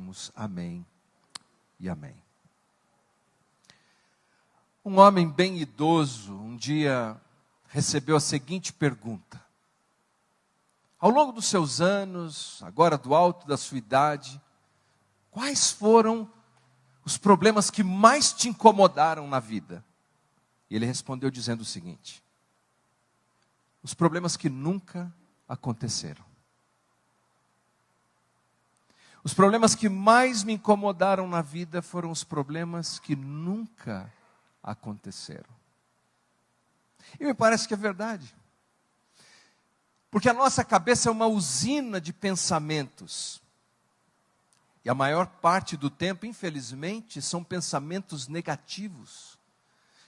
digamos amém e amém. Um homem bem idoso um dia recebeu a seguinte pergunta: ao longo dos seus anos, agora do alto da sua idade, quais foram os problemas que mais te incomodaram na vida? E ele respondeu dizendo o seguinte: os problemas que nunca aconteceram. Os problemas que mais me incomodaram na vida foram os problemas que nunca aconteceram. E me parece que é verdade. Porque a nossa cabeça é uma usina de pensamentos. E a maior parte do tempo, infelizmente, são pensamentos negativos,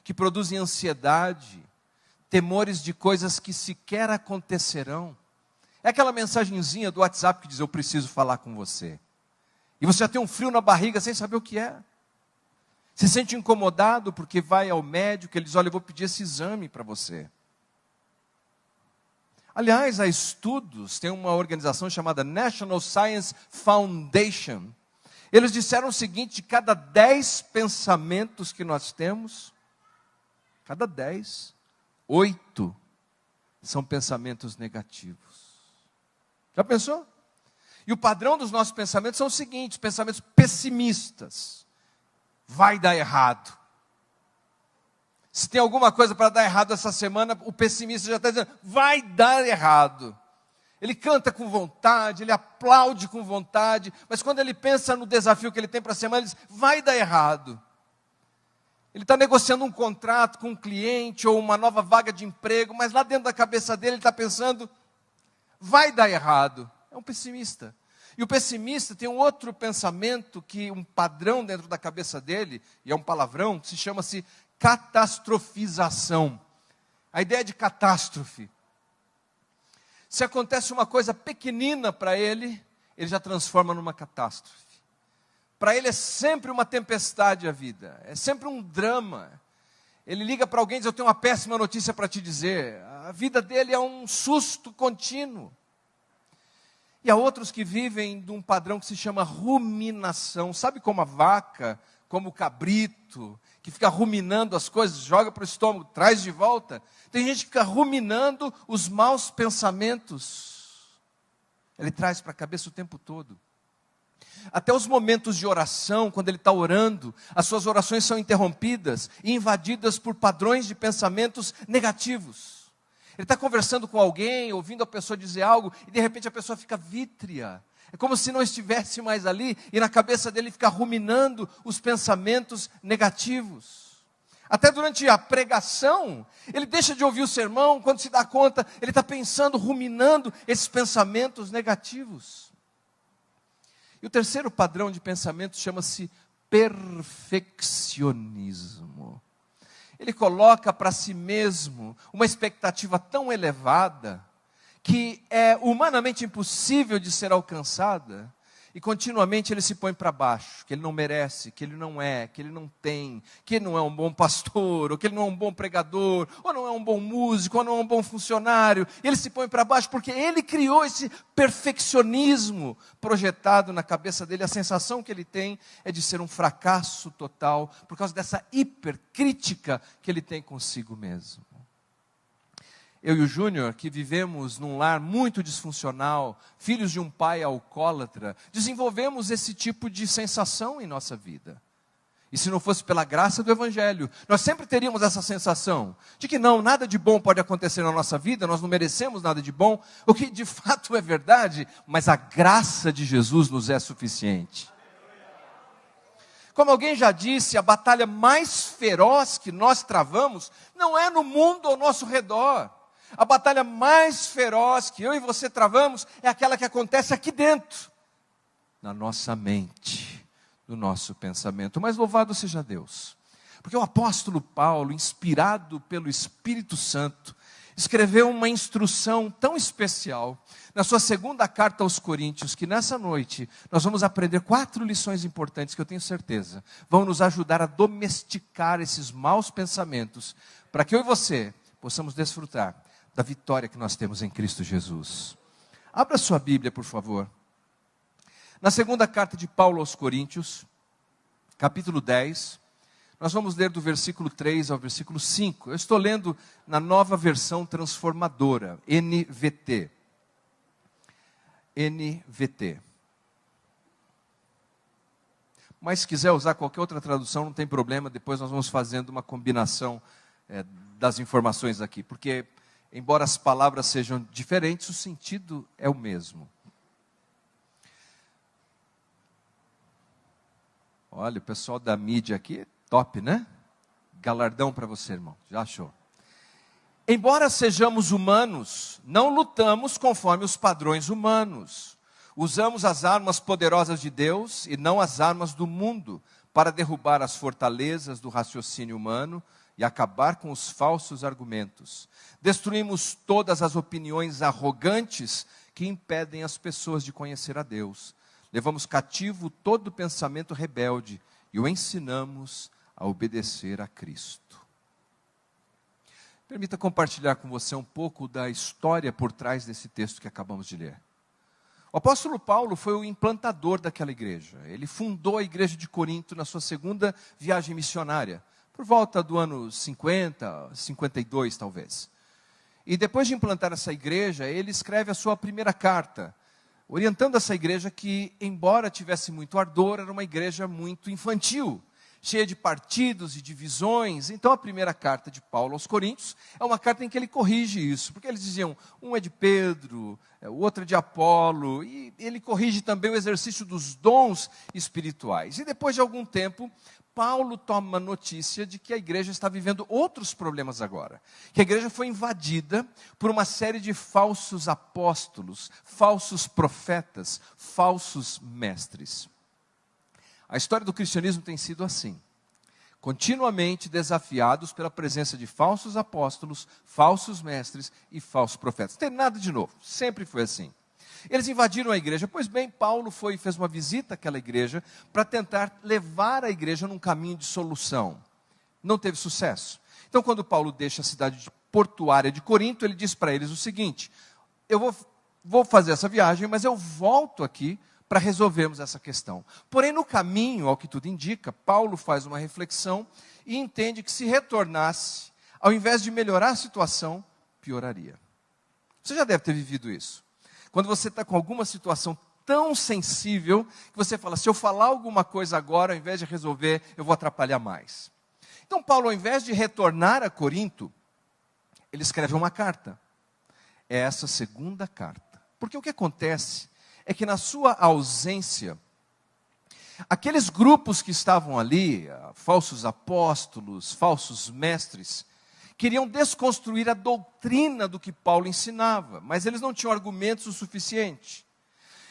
que produzem ansiedade, temores de coisas que sequer acontecerão. É aquela mensagenzinha do WhatsApp que diz: eu preciso falar com você. E você já tem um frio na barriga sem saber o que é. Se sente incomodado porque vai ao médico, ele diz: olha, eu vou pedir esse exame para você. Aliás, há estudos, tem uma organização chamada National Science Foundation. Eles disseram o seguinte: de cada 10 pensamentos que nós temos, cada 10, 8 são pensamentos negativos. Já pensou? E o padrão dos nossos pensamentos são os seguintes: pensamentos pessimistas. Vai dar errado. Se tem alguma coisa para dar errado essa semana, o pessimista já está dizendo: vai dar errado. Ele canta com vontade, ele aplaude com vontade, mas quando ele pensa no desafio que ele tem para a semana, ele diz: vai dar errado. Ele está negociando um contrato com um cliente ou uma nova vaga de emprego, mas lá dentro da cabeça dele ele está pensando: vai dar errado. É um pessimista. E o pessimista tem um outro pensamento, um padrão dentro da cabeça dele, e é um palavrão, que chama-se catastrofização. A ideia de catástrofe. Se acontece uma coisa pequenina para ele, ele já transforma numa catástrofe. Para ele é sempre uma tempestade a vida, é sempre um drama. Ele liga para alguém e diz: eu tenho uma péssima notícia para te dizer. A vida dele é um susto contínuo. E há outros que vivem de um padrão que se chama ruminação. Sabe como a vaca, como o cabrito, que fica ruminando as coisas, joga para o estômago, traz de volta? Tem gente que fica ruminando os maus pensamentos. Ele traz para a cabeça o tempo todo. Até os momentos de oração, quando ele está orando, as suas orações são interrompidas e invadidas por padrões de pensamentos negativos. Ele está conversando com alguém, ouvindo a pessoa dizer algo, e de repente a pessoa fica vítrea. É como se não estivesse mais ali, e na cabeça dele fica ruminando os pensamentos negativos. Até durante a pregação, ele deixa de ouvir o sermão, quando se dá conta, ele está pensando, ruminando esses pensamentos negativos. E o terceiro padrão de pensamento chama-se perfeccionismo. Ele coloca para si mesmo uma expectativa tão elevada, que é humanamente impossível de ser alcançada, e continuamente ele se põe para baixo, que ele não merece, que ele não é, que ele não tem, que ele não é um bom pastor, ou que ele não é um bom pregador, ou não é um bom músico, ou não é um bom funcionário. Ele se põe para baixo porque ele criou esse perfeccionismo projetado na cabeça dele. A sensação que ele tem é de ser um fracasso total, por causa dessa hipercrítica que ele tem consigo mesmo. Eu e o Júnior, que vivemos num lar muito disfuncional, filhos de um pai alcoólatra, desenvolvemos esse tipo de sensação em nossa vida. E se não fosse pela graça do Evangelho, nós sempre teríamos essa sensação de que não, nada de bom pode acontecer na nossa vida, nós não merecemos nada de bom, o que de fato é verdade, mas a graça de Jesus nos é suficiente. Como alguém já disse, a batalha mais feroz que nós travamos não é no mundo ao nosso redor. A batalha mais feroz que eu e você travamos é aquela que acontece aqui dentro, na nossa mente, no nosso pensamento. Mas louvado seja Deus, porque o apóstolo Paulo, inspirado pelo Espírito Santo, escreveu uma instrução tão especial na sua segunda carta aos Coríntios, que nessa noite nós vamos aprender 4 lições importantes que eu tenho certeza vão nos ajudar a domesticar esses maus pensamentos, para que eu e você possamos desfrutar da vitória que nós temos em Cristo Jesus. Abra sua Bíblia, por favor. Na segunda carta de Paulo aos Coríntios, capítulo 10, nós vamos ler do versículo 3 ao versículo 5. Eu estou lendo na nova versão transformadora, NVT. NVT. Mas se quiser usar qualquer outra tradução, não tem problema, depois nós vamos fazendo uma combinação das informações aqui. Porque, embora as palavras sejam diferentes, o sentido é o mesmo. Olha, o pessoal da mídia aqui, top, né? Galardão para você, irmão. Já achou? Embora sejamos humanos, não lutamos conforme os padrões humanos. Usamos as armas poderosas de Deus e não as armas do mundo para derrubar as fortalezas do raciocínio humano e acabar com os falsos argumentos. Destruímos todas as opiniões arrogantes que impedem as pessoas de conhecer a Deus. Levamos cativo todo pensamento rebelde e o ensinamos a obedecer a Cristo. Permita compartilhar com você um pouco da história por trás desse texto que acabamos de ler. O apóstolo Paulo foi o implantador daquela igreja. Ele fundou a igreja de Corinto na sua segunda viagem missionária, por volta do ano 50, 52 talvez. E depois de implantar essa igreja, ele escreve a sua primeira carta, orientando essa igreja que, embora tivesse muito ardor, era uma igreja muito infantil, cheia de partidos e divisões. Então a primeira carta de Paulo aos Coríntios é uma carta em que ele corrige isso, porque eles diziam, um é de Pedro, o outro é de Apolo, e ele corrige também o exercício dos dons espirituais. E depois de algum tempo, Paulo toma notícia de que a igreja está vivendo outros problemas agora. Que a igreja foi invadida por uma série de falsos apóstolos, falsos profetas, falsos mestres. A história do cristianismo tem sido assim. Continuamente desafiados pela presença de falsos apóstolos, falsos mestres e falsos profetas. Não tem nada de novo, sempre foi assim. Eles invadiram a igreja, pois bem, Paulo fez uma visita àquela igreja para tentar levar a igreja num caminho de solução. Não teve sucesso. Então, quando Paulo deixa a cidade portuária de Corinto, ele diz para eles o seguinte: eu vou fazer essa viagem, mas eu volto aqui para resolvermos essa questão. Porém, no caminho, ao que tudo indica, Paulo faz uma reflexão e entende que se retornasse, ao invés de melhorar a situação, pioraria. Você já deve ter vivido isso. Quando você está com alguma situação tão sensível, que você fala, se eu falar alguma coisa agora, ao invés de resolver, eu vou atrapalhar mais. Então Paulo, ao invés de retornar a Corinto, ele escreve uma carta. É essa segunda carta. Porque o que acontece é que na sua ausência, aqueles grupos que estavam ali, falsos apóstolos, falsos mestres, queriam desconstruir a doutrina do que Paulo ensinava, mas eles não tinham argumentos o suficiente.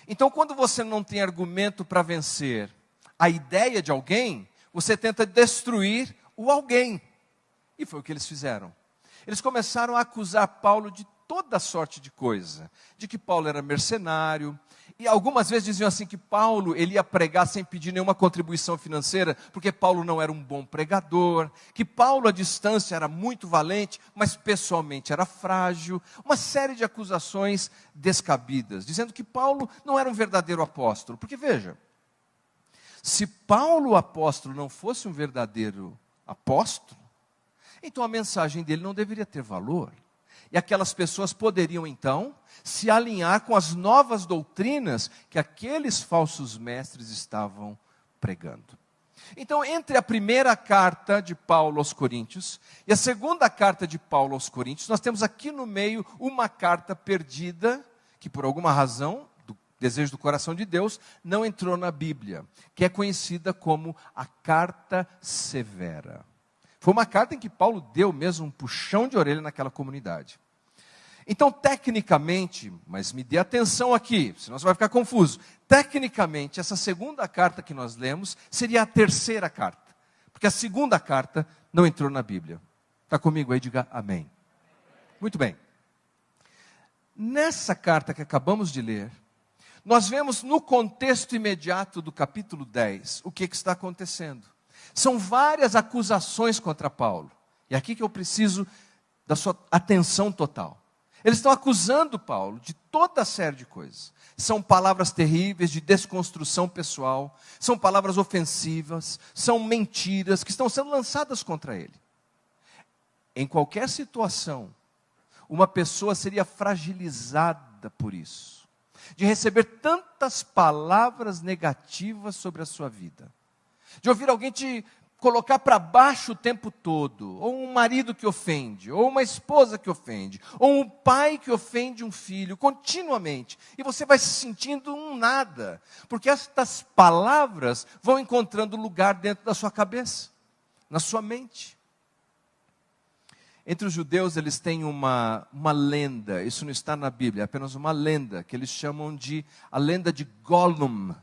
Então, quando você não tem argumento para vencer a ideia de alguém, você tenta destruir o alguém. E foi o que eles fizeram. Eles começaram a acusar Paulo de toda sorte de coisa, de que Paulo era mercenário, e algumas vezes diziam assim que Paulo ele ia pregar sem pedir nenhuma contribuição financeira, porque Paulo não era um bom pregador, que Paulo à distância era muito valente, mas pessoalmente era frágil, uma série de acusações descabidas, dizendo que Paulo não era um verdadeiro apóstolo, porque veja, se Paulo o apóstolo não fosse um verdadeiro apóstolo, então a mensagem dele não deveria ter valor. E aquelas pessoas poderiam, então, se alinhar com as novas doutrinas que aqueles falsos mestres estavam pregando. Então, entre a primeira carta de Paulo aos Coríntios e a segunda carta de Paulo aos Coríntios, nós temos aqui no meio uma carta perdida, que por alguma razão, do desejo do coração de Deus, não entrou na Bíblia, que é conhecida como a Carta Severa. Foi uma carta em que Paulo deu mesmo um puxão de orelha naquela comunidade. Então, tecnicamente, mas me dê atenção aqui, senão você vai ficar confuso. Tecnicamente, essa segunda carta que nós lemos seria a terceira carta. Porque a segunda carta não entrou na Bíblia. Está comigo aí? Diga amém. Muito bem. Nessa carta que acabamos de ler, nós vemos no contexto imediato do capítulo 10 o que está acontecendo. São várias acusações contra Paulo. E aqui que eu preciso da sua atenção total. Eles estão acusando Paulo de toda série de coisas. São palavras terríveis de desconstrução pessoal, são palavras ofensivas, são mentiras que estão sendo lançadas contra ele. Em qualquer situação, uma pessoa seria fragilizada por isso, de receber tantas palavras negativas sobre a sua vida, de ouvir alguém te colocar para baixo o tempo todo, ou um marido que ofende, ou uma esposa que ofende, ou um pai que ofende um filho, continuamente, e você vai se sentindo um nada, porque estas palavras vão encontrando lugar dentro da sua cabeça, na sua mente. Entre os judeus eles têm uma lenda, isso não está na Bíblia, é apenas uma lenda, que eles chamam de a lenda de Gollum.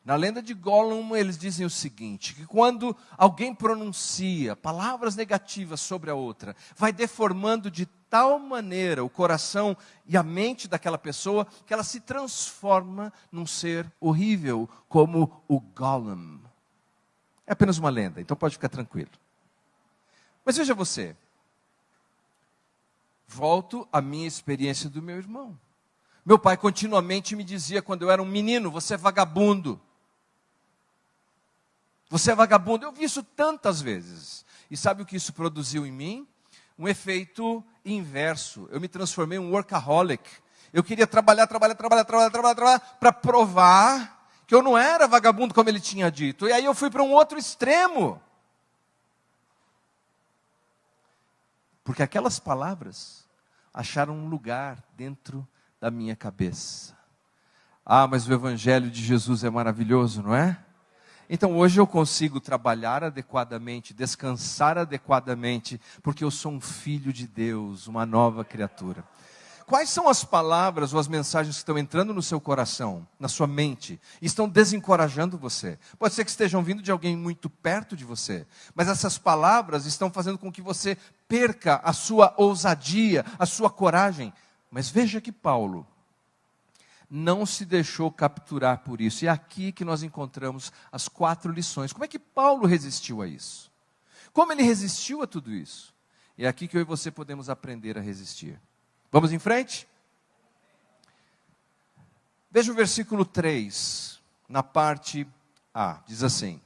Na lenda de Gollum, eles dizem o seguinte, que quando alguém pronuncia palavras negativas sobre a outra, vai deformando de tal maneira o coração e a mente daquela pessoa, que ela se transforma num ser horrível, como o Gollum. É apenas uma lenda, então pode ficar tranquilo. Mas veja você, volto à minha experiência do meu irmão. Meu pai continuamente me dizia, quando eu era um menino, você é vagabundo. Você é vagabundo. Eu vi isso tantas vezes. E sabe o que isso produziu em mim? Um efeito inverso. Eu me transformei em um workaholic. Eu queria trabalhar para provar que eu não era vagabundo como ele tinha dito. E aí eu fui para um outro extremo. Porque aquelas palavras acharam um lugar dentro da minha cabeça. Ah, mas o Evangelho de Jesus é maravilhoso, não é? Então hoje eu consigo trabalhar adequadamente, descansar adequadamente, porque eu sou um filho de Deus, uma nova criatura. Quais são as palavras ou as mensagens que estão entrando no seu coração, na sua mente, e estão desencorajando você? Pode ser que estejam vindo de alguém muito perto de você, mas essas palavras estão fazendo com que você perca a sua ousadia, a sua coragem. Mas veja que Paulo não se deixou capturar por isso. E é aqui que nós encontramos as 4 lições. Como é que Paulo resistiu a isso? Como ele resistiu a tudo isso? E é aqui que eu e você podemos aprender a resistir. Vamos em frente? Veja o versículo 3, na parte A. Diz assim,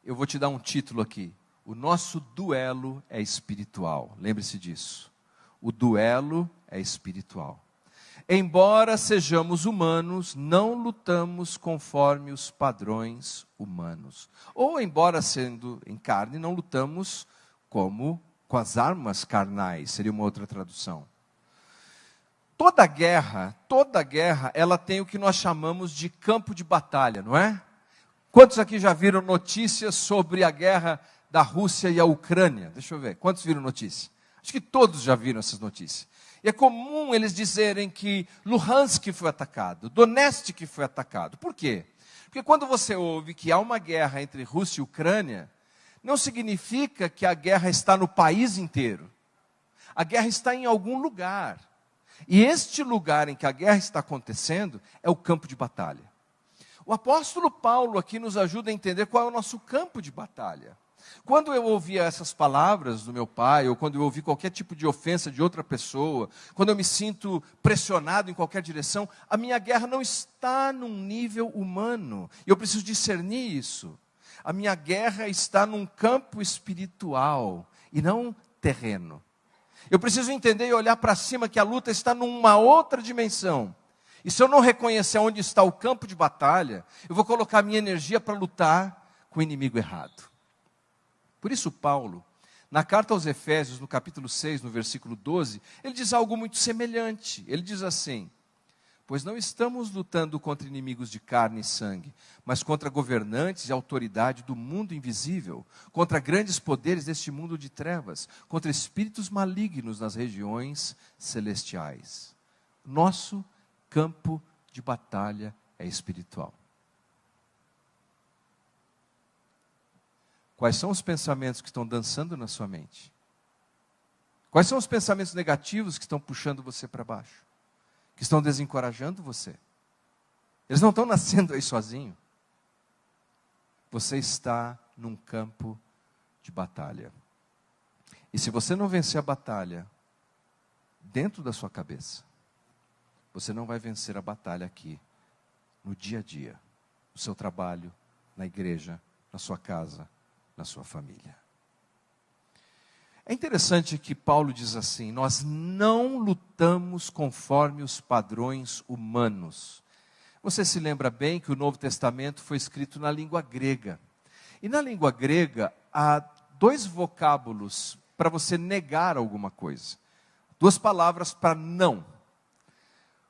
eu vou te dar um título aqui. O nosso duelo é espiritual. Lembre-se disso. O duelo é espiritual. Embora sejamos humanos, não lutamos conforme os padrões humanos. Ou, embora sendo em carne, não lutamos com as armas carnais, seria uma outra tradução. Toda guerra, ela tem o que nós chamamos de campo de batalha, não é? Quantos aqui já viram notícias sobre a guerra da Rússia e a Ucrânia? Deixa eu ver, quantos viram notícia? Acho que todos já viram essas notícias. E é comum eles dizerem que Luhansk foi atacado, Donetsk foi atacado. Por quê? Porque quando você ouve que há uma guerra entre Rússia e Ucrânia, não significa que a guerra está no país inteiro. A guerra está em algum lugar. E este lugar em que a guerra está acontecendo é o campo de batalha. O apóstolo Paulo aqui nos ajuda a entender qual é o nosso campo de batalha. Quando eu ouvia essas palavras do meu pai, ou quando eu ouvi qualquer tipo de ofensa de outra pessoa, quando eu me sinto pressionado em qualquer direção, a minha guerra não está num nível humano. E eu preciso discernir isso. A minha guerra está num campo espiritual e não terreno. Eu preciso entender e olhar para cima que a luta está numa outra dimensão. E se eu não reconhecer onde está o campo de batalha, eu vou colocar minha energia para lutar com o inimigo errado. Por isso Paulo, na carta aos Efésios, no capítulo 6, no versículo 12, ele diz algo muito semelhante. Ele diz assim, pois não estamos lutando contra inimigos de carne e sangue, mas contra governantes e autoridade do mundo invisível, contra grandes poderes deste mundo de trevas, contra espíritos malignos nas regiões celestiais. Nosso campo de batalha é espiritual. Quais são os pensamentos que estão dançando na sua mente? Quais são os pensamentos negativos que estão puxando você para baixo? Que estão desencorajando você? Eles não estão nascendo aí sozinho. Você está num campo de batalha. E se você não vencer a batalha, dentro da sua cabeça, você não vai vencer a batalha aqui, no dia a dia, no seu trabalho, na igreja, na sua casa, na sua família. É interessante que Paulo diz assim: nós não lutamos conforme os padrões humanos. Você se lembra bem que o Novo Testamento foi escrito na língua grega. E na língua grega há 2 vocábulos para você negar alguma coisa. 2 palavras para não.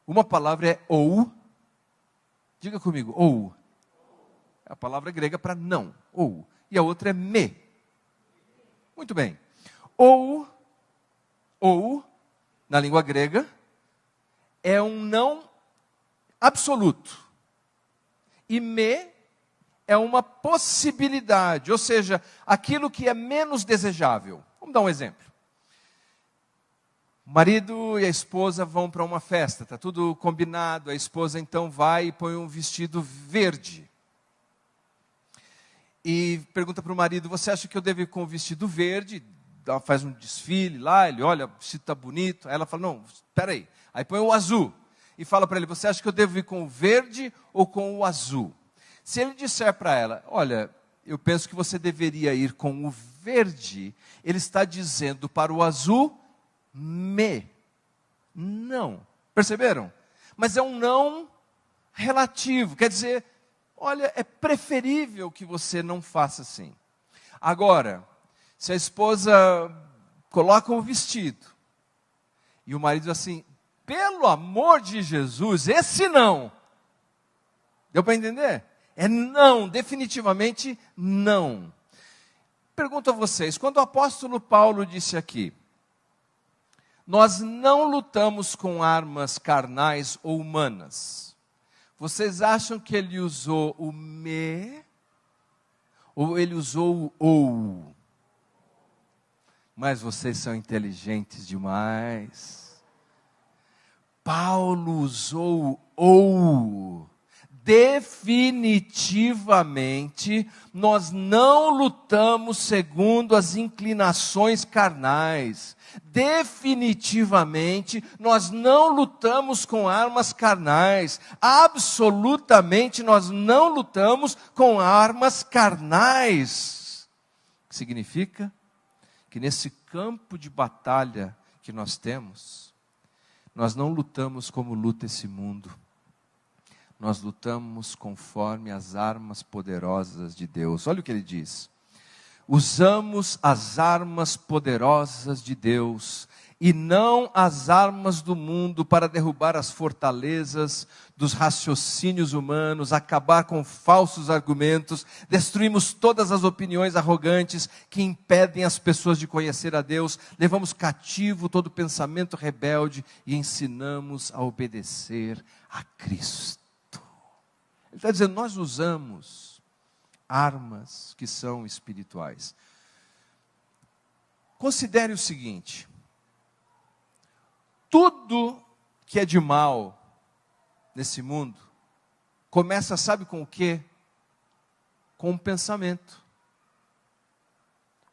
Uma palavra é ou. Diga comigo, ou. É a palavra grega para não, ou. E a outra é me. Muito bem. Ou, na língua grega, é um não absoluto. E me é uma possibilidade, ou seja, aquilo que é menos desejável. Vamos dar um exemplo. O marido e a esposa vão para uma festa, está tudo combinado, a esposa então vai e põe um vestido verde. E pergunta para o marido: você acha que eu devo ir com o vestido verde? Faz um desfile lá, ele olha, o vestido está bonito. Aí ela fala: não, espera aí. Aí põe o azul. E fala para ele: você acha que eu devo ir com o verde ou com o azul? Se ele disser para ela: olha, eu penso que você deveria ir com o verde, ele está dizendo para o azul, não. Perceberam? Mas é um não relativo, quer dizer, olha, é preferível que você não faça assim. Agora, se a esposa coloca o vestido e o marido diz assim: pelo amor de Jesus, esse não. Deu para entender? É não, definitivamente não. Pergunto a vocês, quando o apóstolo Paulo disse aqui: nós não lutamos com armas carnais ou humanas, vocês acham que ele usou o me ou ele usou o ou? Mas vocês são inteligentes demais. Paulo usou o ou. Definitivamente, nós não lutamos segundo as inclinações carnais. Definitivamente, nós não lutamos com armas carnais. Absolutamente, nós não lutamos com armas carnais. O que significa? Que nesse campo de batalha que nós temos, nós não lutamos como luta esse mundo. Nós lutamos conforme as armas poderosas de Deus. Olha o que ele diz: usamos as armas poderosas de Deus e não as armas do mundo para derrubar as fortalezas dos raciocínios humanos, acabar com falsos argumentos, destruímos todas as opiniões arrogantes que impedem as pessoas de conhecer a Deus, levamos cativo todo pensamento rebelde e ensinamos a obedecer a Cristo. Ele está dizendo, nós usamos armas que são espirituais. Considere o seguinte: tudo que é de mal nesse mundo começa, sabe com o quê? Com um pensamento.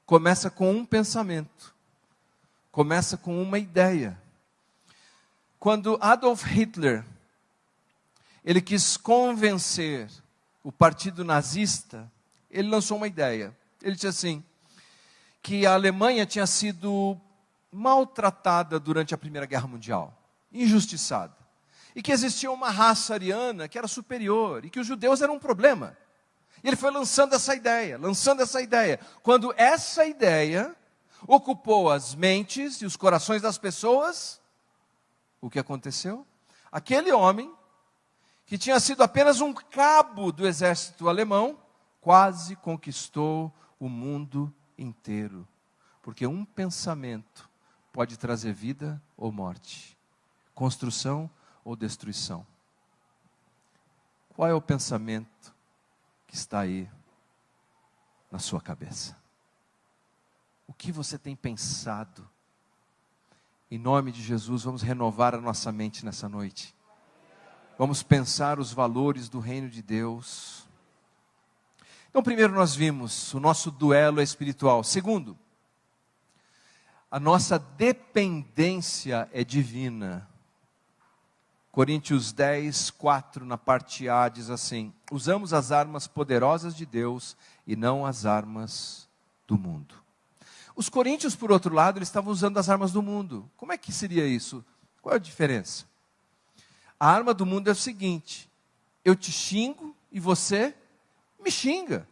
Começa com um pensamento. Começa com uma ideia. Quando Adolf Hitler ele quis convencer o partido nazista, ele lançou uma ideia. Ele disse assim, que a Alemanha tinha sido maltratada durante a Primeira Guerra Mundial, injustiçada, e que existia uma raça ariana que era superior, e que os judeus eram um problema. E ele foi lançando essa ideia. Quando essa ideia ocupou as mentes e os corações das pessoas, o que aconteceu? Aquele homem, que tinha sido apenas um cabo do exército alemão, quase conquistou o mundo inteiro. Porque um pensamento pode trazer vida ou morte, construção ou destruição. Qual é o pensamento que está aí na sua cabeça? O que você tem pensado? Em nome de Jesus, vamos renovar a nossa mente nessa noite. Vamos pensar os valores do reino de Deus. Então, primeiro nós vimos, o nosso duelo é espiritual. Segundo, A nossa dependência é divina. Coríntios 10, 4, na parte A, diz assim: usamos as armas poderosas de Deus e não as armas do mundo. Os coríntios, por outro lado, eles estavam usando as armas do mundo. Como é que seria isso? Qual é a diferença? A arma do mundo é o seguinte: eu te xingo e você me xinga.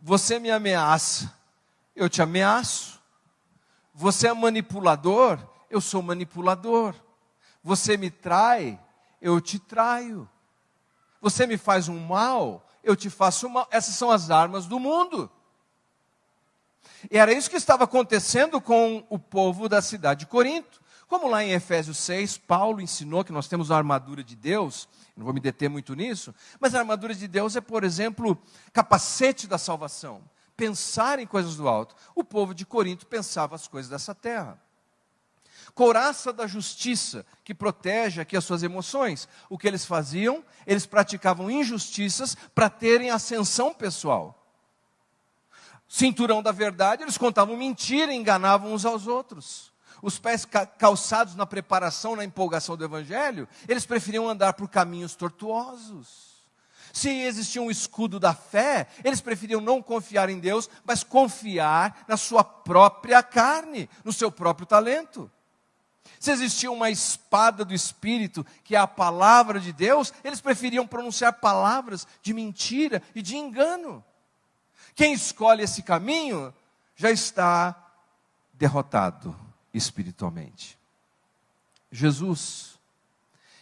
Você me ameaça, eu te ameaço. Você é manipulador, eu sou manipulador. Você me trai, eu te traio. Você me faz um mal, eu te faço um mal. Essas são as armas do mundo. E era isso que estava acontecendo com o povo da cidade de Corinto. Como lá em Efésios 6, Paulo ensinou que nós temos a armadura de Deus, não vou me deter muito nisso, mas a armadura de Deus é, por exemplo, capacete da salvação, pensar em coisas do alto. O povo de Corinto pensava as coisas dessa terra. Couraça da justiça, que protege aqui as suas emoções. O que eles faziam? Eles praticavam injustiças para terem ascensão pessoal. Cinturão da verdade, eles contavam mentira e enganavam uns aos outros. Os pés calçados na preparação, na empolgação do evangelho, eles preferiam andar por caminhos tortuosos. Se existia um escudo da fé, eles preferiam não confiar em Deus, mas confiar na sua própria carne, no seu próprio talento. Se existia uma espada do Espírito, que é a palavra de Deus, eles preferiam pronunciar palavras de mentira e de engano. Quem escolhe esse caminho já está derrotado espiritualmente. Jesus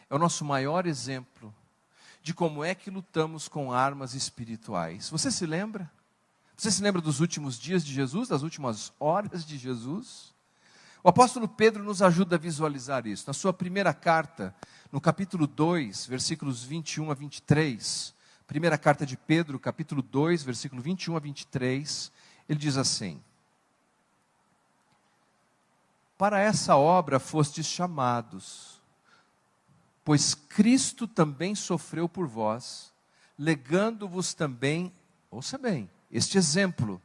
é o nosso maior exemplo de como é que lutamos com armas espirituais. Você se lembra? Você se lembra dos últimos dias de Jesus, das últimas horas de Jesus? O apóstolo Pedro nos ajuda a visualizar isso. Na sua primeira carta, no capítulo 2, versículos 21 a 23, primeira carta de Pedro, capítulo 2, versículo 21 a 23, ele diz assim: para essa obra fostes chamados, pois Cristo também sofreu por vós, legando-vos também, ouça bem, este exemplo,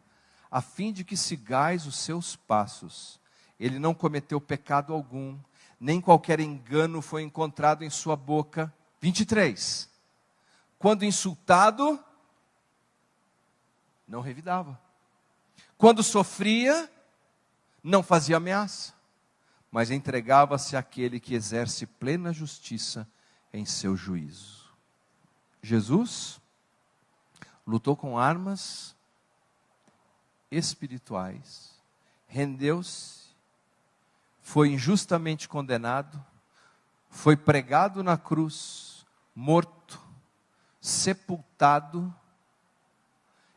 a fim de que sigais os seus passos. Ele não cometeu pecado algum, nem qualquer engano foi encontrado em sua boca. 23. Quando insultado, não revidava. Quando sofria, não fazia ameaça, mas entregava-se àquele que exerce plena justiça em seu juízo. Jesus lutou com armas espirituais, rendeu-se, foi injustamente condenado, foi pregado na cruz, morto, sepultado,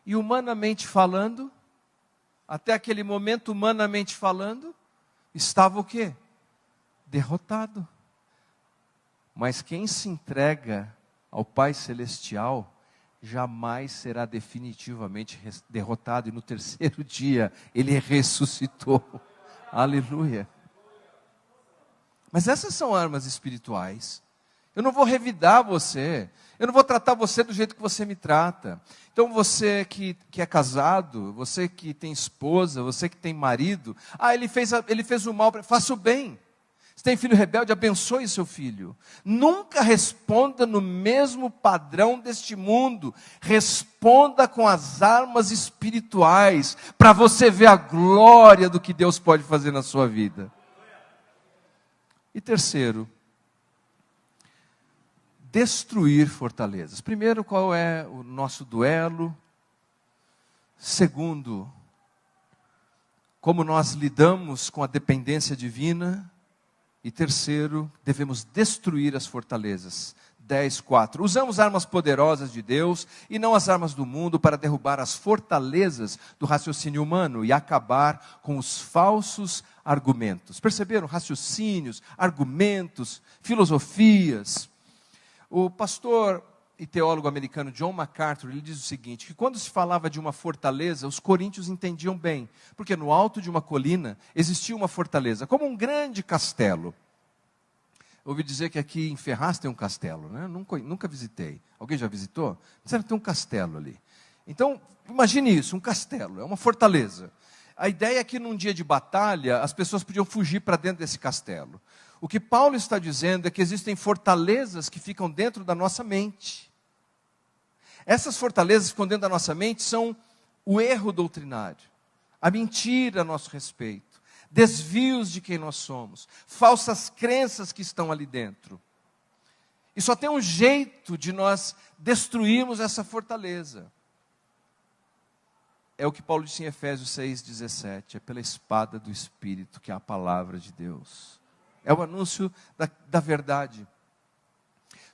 e humanamente falando, até aquele momento, humanamente falando, estava o quê? Derrotado. Mas quem se entrega ao Pai Celestial, jamais será definitivamente derrotado, e no terceiro dia, Ele ressuscitou. Aleluia. Mas essas são armas espirituais. Eu não vou revidar você. Eu não vou tratar você do jeito que você me trata. Então você que é casado, você que tem esposa, você que tem marido, ele fez o mal, faça o bem. Se tem filho rebelde, abençoe seu filho. Nunca responda no mesmo padrão deste mundo. Responda com as armas espirituais, para você ver a glória do que Deus pode fazer na sua vida. E terceiro, destruir fortalezas. Primeiro, qual é o nosso duelo? Segundo, como nós lidamos com a dependência divina? E terceiro, devemos destruir as fortalezas. 10:4. Usamos armas poderosas de Deus e não as armas do mundo para derrubar as fortalezas do raciocínio humano e acabar com os falsos argumentos. Perceberam? Raciocínios, argumentos, filosofias. O pastor e teólogo americano John MacArthur, ele diz o seguinte, que quando se falava de uma fortaleza, os coríntios entendiam bem, porque no alto de uma colina existia uma fortaleza, como um grande castelo. Ouvi dizer que aqui em Ferraz tem um castelo, né? Nunca visitei. Alguém já visitou? Disseram que tem um castelo ali. Então, imagine isso, um castelo, é uma fortaleza. a ideia é que num dia de batalha, as pessoas podiam fugir para dentro desse castelo. O que Paulo está dizendo é que existem fortalezas que ficam dentro da nossa mente. Essas fortalezas que ficam dentro da nossa mente são o erro doutrinário, a mentira a nosso respeito, desvios de quem nós somos, falsas crenças que estão ali dentro. E só tem um jeito de nós destruirmos essa fortaleza. É o que Paulo disse em Efésios 6,17, é pela espada do Espírito, que é a palavra de Deus. É o anúncio da verdade.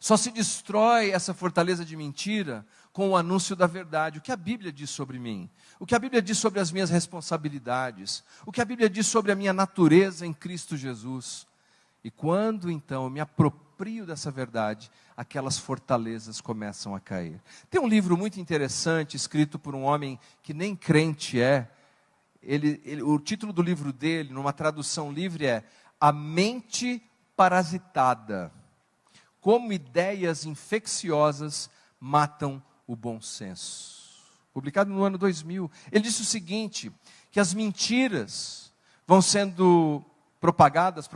Só se destrói essa fortaleza de mentira com o anúncio da verdade. O que a Bíblia diz sobre mim? O que a Bíblia diz sobre as minhas responsabilidades? O que a Bíblia diz sobre a minha natureza em Cristo Jesus? E quando então eu me aproprio dessa verdade, aquelas fortalezas começam a cair. Tem um livro muito interessante, escrito por um homem que nem crente é. O título do livro dele, numa tradução livre, é A Mente Parasitada. Como ideias infecciosas matam o bom senso. Publicado no ano 2000. Ele disse o seguinte, que as mentiras vão sendo propagadas,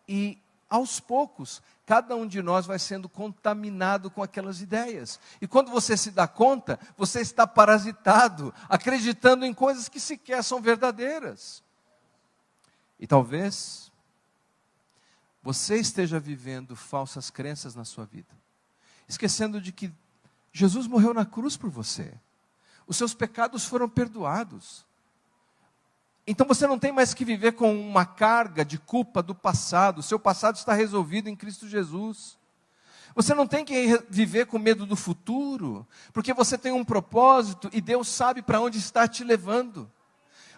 e aos poucos, cada um de nós vai sendo contaminado com aquelas ideias. E quando você se dá conta, você está parasitado, acreditando em coisas que sequer são verdadeiras. E talvez você esteja vivendo falsas crenças na sua vida, esquecendo de que Jesus morreu na cruz por você. Os seus pecados foram perdoados. Então você não tem mais que viver com uma carga de culpa do passado. O seu passado está resolvido em Cristo Jesus. Você não tem que viver com medo do futuro, porque você tem um propósito e Deus sabe para onde está te levando.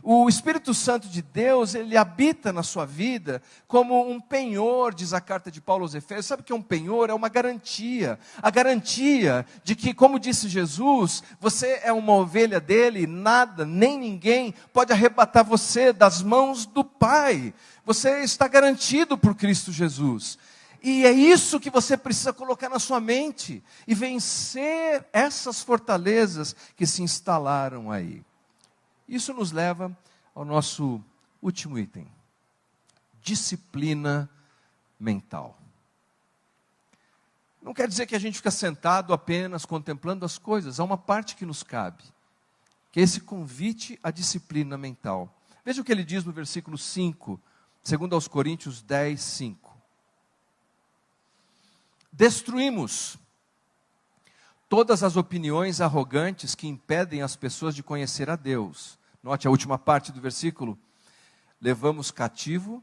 O Espírito Santo de Deus, ele habita na sua vida como um penhor, diz a carta de Paulo aos Efésios. Sabe o que é um penhor? É uma garantia. A garantia de que, como disse Jesus, você é uma ovelha dele, nada, nem ninguém pode arrebatar você das mãos do Pai. Você está garantido por Cristo Jesus. E é isso que você precisa colocar na sua mente e vencer essas fortalezas que se instalaram aí. Isso nos leva ao nosso último item. Disciplina mental. Não quer dizer que a gente fica sentado apenas contemplando as coisas. Há uma parte que nos cabe, que é esse convite à disciplina mental. Veja o que ele diz no versículo 5, segundo aos Coríntios 10, 5. Destruímos todas as opiniões arrogantes que impedem as pessoas de conhecer a Deus. Note a última parte do versículo. Levamos cativo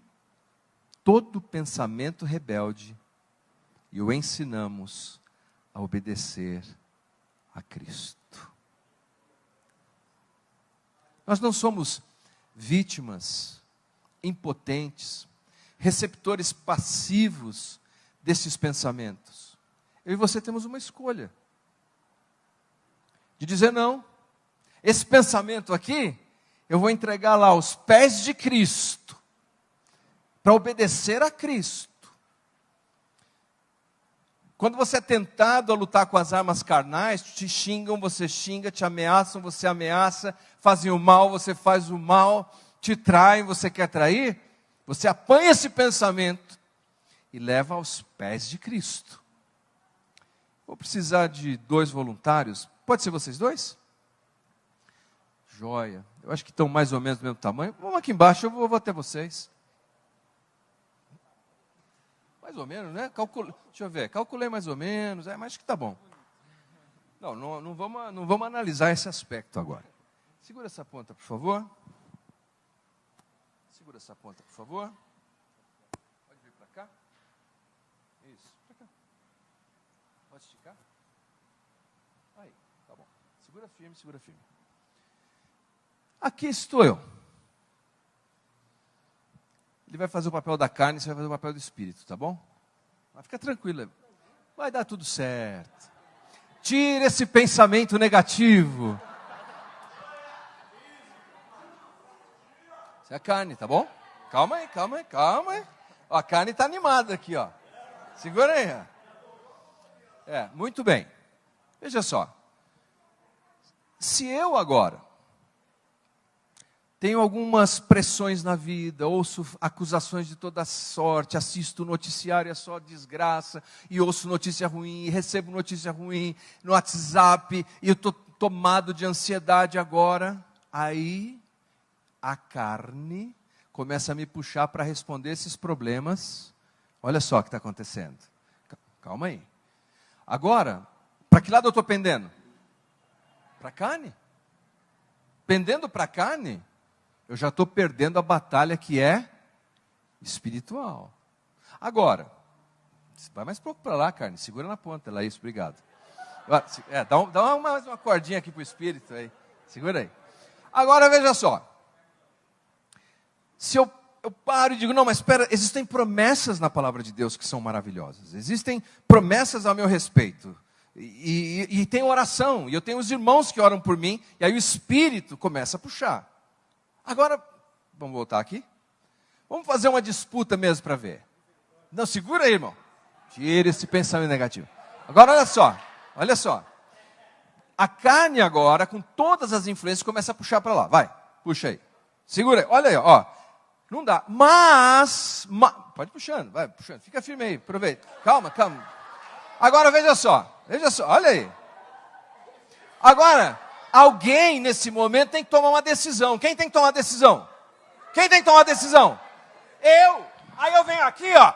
todo pensamento rebelde e o ensinamos a obedecer a Cristo. Nós não somos vítimas, impotentes, receptores passivos desses pensamentos. Eu e você temos uma escolha. De dizer não, esse pensamento aqui, eu vou entregar lá aos pés de Cristo, para obedecer a Cristo. Quando você é tentado a lutar com as armas carnais, te xingam, você xinga, te ameaçam, você ameaça, fazem o mal, você faz o mal, te traem, você quer trair, você apanha esse pensamento e leva aos pés de Cristo. Vou precisar de 2 voluntários. Pode ser vocês 2? Joia. Eu acho que estão mais ou menos do mesmo tamanho. Vamos aqui embaixo, eu vou até vocês. Mais ou menos, né? Deixa eu ver, calculei mais ou menos, mas acho que está bom. Não vamos analisar esse aspecto agora. Segura essa ponta, por favor. Segura essa ponta, por favor. Pode vir para cá. Isso, para cá. Pode esticar. Aí, tá bom. Segura firme, segura firme. Aqui estou eu. Ele vai fazer o papel da carne, você vai fazer o papel do espírito, tá bom? Mas fica tranquilo, vai dar tudo certo. Tira esse pensamento negativo. Isso é a carne, tá bom? Calma aí. Ó, a carne está animada aqui, ó. Segura aí. Muito bem. Veja só. Se eu agora tenho algumas pressões na vida, ouço acusações de toda sorte, assisto o noticiário, é só desgraça, e ouço notícia ruim, e recebo notícia ruim no WhatsApp, e eu estou tomado de ansiedade agora. Aí, a carne começa a me puxar para responder esses problemas. Olha só o que está acontecendo. Calma aí. Agora, para que lado eu estou pendendo? Para a carne. Pendendo para a carne, eu já estou perdendo a batalha que é espiritual. Agora, vai mais pouco para lá, carne, segura na ponta, lá isso, obrigado. Dá mais uma cordinha aqui para o espírito aí, segura aí. Agora veja só, se eu paro e digo, não, mas espera, existem promessas na palavra de Deus que são maravilhosas, existem promessas a meu respeito, e tem oração, e eu tenho os irmãos que oram por mim, e aí o espírito começa a puxar. Agora, vamos voltar aqui? Vamos fazer uma disputa mesmo para ver. Não, segura aí, irmão. Tira esse pensamento negativo. Agora, olha só. A carne agora, com todas as influências, começa a puxar para lá. Vai, puxa aí. Segura aí, olha aí, ó. Não dá. Mas pode ir puxando, vai puxando. Fica firme aí, aproveita. Calma. Agora, veja só, olha aí. Agora, alguém nesse momento tem que tomar uma decisão. Quem tem que tomar a decisão? Quem tem que tomar a decisão? Eu. Aí eu venho aqui, ó.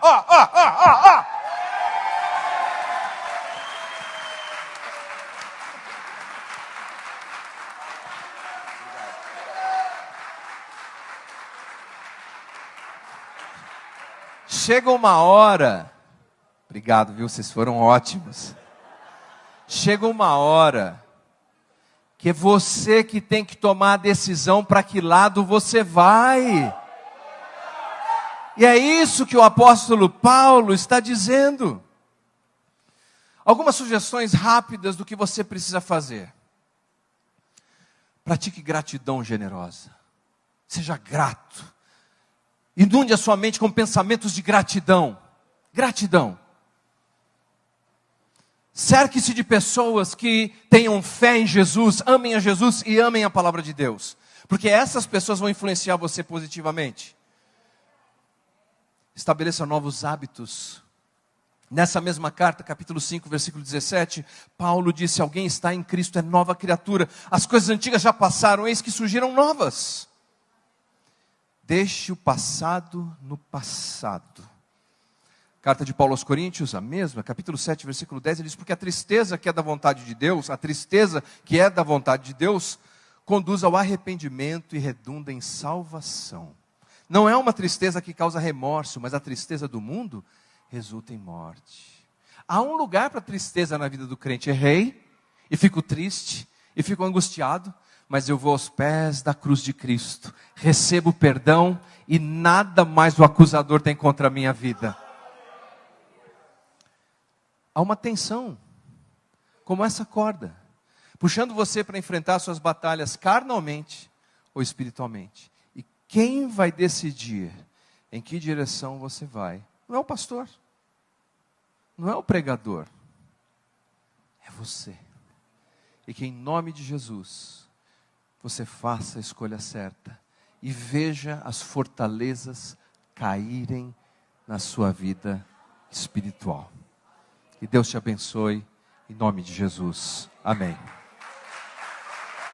Chega uma hora. Obrigado, viu? Vocês foram ótimos. Chega uma hora que é você que tem que tomar a decisão para que lado você vai. E é isso que o apóstolo Paulo está dizendo. Algumas sugestões rápidas do que você precisa fazer. Pratique gratidão generosa. Seja grato. Inunde a sua mente com pensamentos de gratidão. Gratidão. Cerque-se de pessoas que tenham fé em Jesus, amem a Jesus e amem a palavra de Deus. Porque essas pessoas vão influenciar você positivamente. Estabeleça novos hábitos. Nessa mesma carta, capítulo 5, versículo 17, Paulo disse, alguém está em Cristo, é nova criatura. As coisas antigas já passaram, eis que surgiram novas. Deixe o passado no passado. Carta de Paulo aos Coríntios, a mesma, capítulo 7, versículo 10, ele diz, porque a tristeza que é da vontade de Deus, conduz ao arrependimento e redunda em salvação. Não é uma tristeza que causa remorso, mas a tristeza do mundo resulta em morte. Há um lugar para a tristeza na vida do crente. Errei, e fico triste, e fico angustiado, mas eu vou aos pés da cruz de Cristo, recebo perdão, e nada mais o acusador tem contra a minha vida. Há uma tensão, como essa corda, puxando você para enfrentar suas batalhas carnalmente ou espiritualmente. E quem vai decidir em que direção você vai? Não é o pastor, não é o pregador, é você. E que em nome de Jesus, você faça a escolha certa e veja as fortalezas caírem na sua vida espiritual. Que Deus te abençoe, em nome de Jesus. Amém.